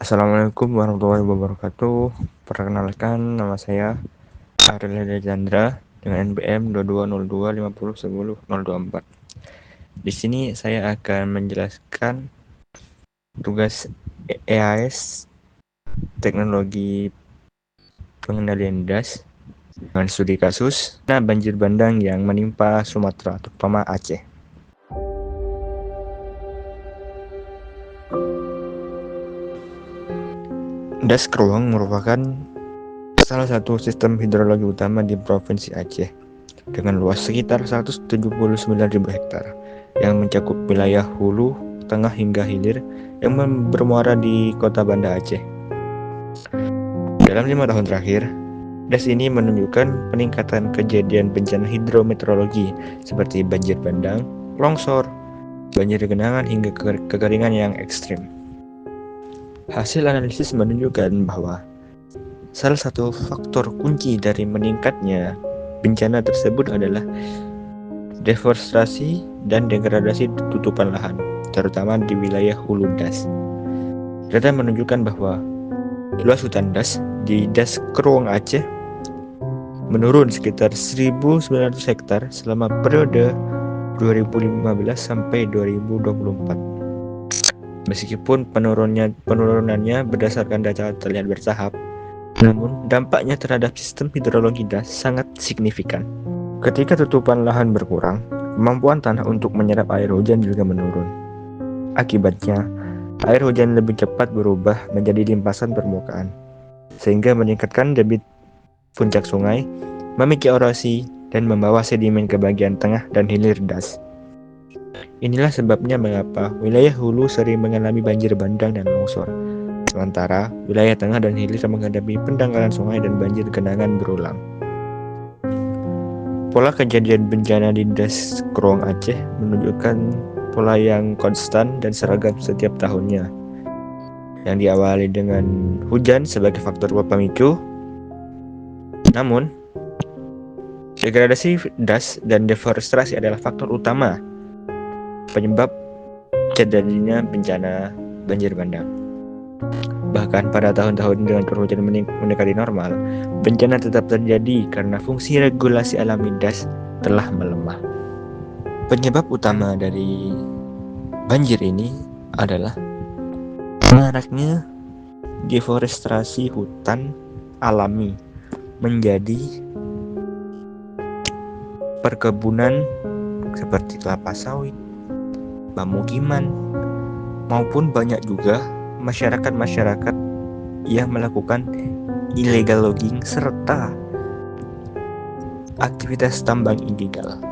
Assalamualaikum warahmatullahi wabarakatuh. Perkenalkan, nama saya Ariel Chandra dengan NPM 220250101024. Di sini saya akan menjelaskan tugas EAS teknologi pengendalian das dengan studi kasus banjir bandang yang menimpa Sumatera, terutama Aceh. Das Keruang merupakan salah satu sistem hidrologi utama di Provinsi Aceh dengan luas sekitar 179.000 hektar yang mencakup wilayah hulu, tengah hingga hilir yang bermuara di kota Banda Aceh. Dalam 5 tahun terakhir, das ini menunjukkan peningkatan kejadian bencana hidrometeorologi seperti banjir bandang, longsor, banjir genangan hingga kekeringan yang ekstrim. Hasil analisis menunjukkan bahwa salah satu faktor kunci dari meningkatnya bencana tersebut adalah deforestasi dan degradasi tutupan lahan, terutama di wilayah hulu das. Data menunjukkan bahwa luas hutan das di Das Keruang Aceh menurun sekitar 1.900 hektar selama periode 2015 sampai 2024. Meskipun penurunannya berdasarkan data terlihat bertahap, namun dampaknya terhadap sistem hidrologi das sangat signifikan. Ketika tutupan lahan berkurang, kemampuan tanah untuk menyerap air hujan juga menurun. Akibatnya, air hujan lebih cepat berubah menjadi limpasan permukaan, sehingga meningkatkan debit puncak sungai, memicu erosi, dan membawa sedimen ke bagian tengah dan hilir das. Inilah sebabnya mengapa wilayah hulu sering mengalami banjir bandang dan longsor, sementara wilayah tengah dan hilir menghadapi pendangkalan sungai dan banjir genangan berulang. Pola kejadian bencana di Das Keruang Aceh menunjukkan pola yang konstan dan seragam setiap tahunnya, yang diawali dengan hujan sebagai faktor pemicu. Namun, degradasi das dan deforestasi adalah faktor utama penyebab terjadinya bencana banjir bandang. Bahkan pada tahun-tahun dengan curah hujan mendekati normal, bencana tetap terjadi karena fungsi regulasi alami das telah melemah. Penyebab utama dari banjir ini adalah maraknya deforestasi hutan alami menjadi perkebunan seperti kelapa sawit, pemukiman, maupun banyak juga masyarakat yang melakukan illegal logging serta aktivitas tambang ilegal.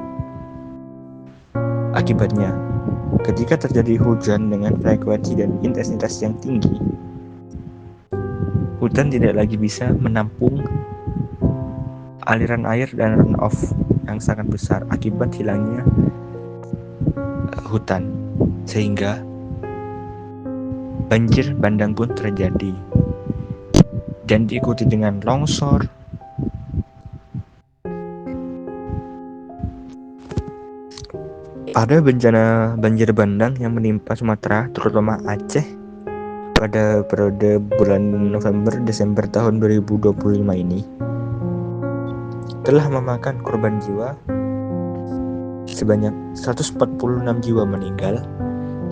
Akibatnya, ketika terjadi hujan dengan frekuensi dan intensitas yang tinggi, hutan tidak lagi bisa menampung aliran air dan runoff yang sangat besar akibat hilangnya hutan, sehingga banjir bandang pun terjadi dan diikuti dengan longsor, pada bencana banjir bandang yang menimpa Sumatera, terutama Aceh pada periode bulan November-Desember tahun 2025 ini telah memakan korban jiwa sebanyak 146 jiwa meninggal,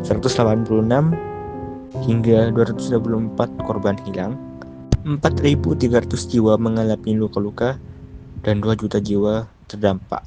186 hingga 224 korban hilang, 4.300 jiwa mengalami luka-luka, dan 2 juta jiwa terdampak.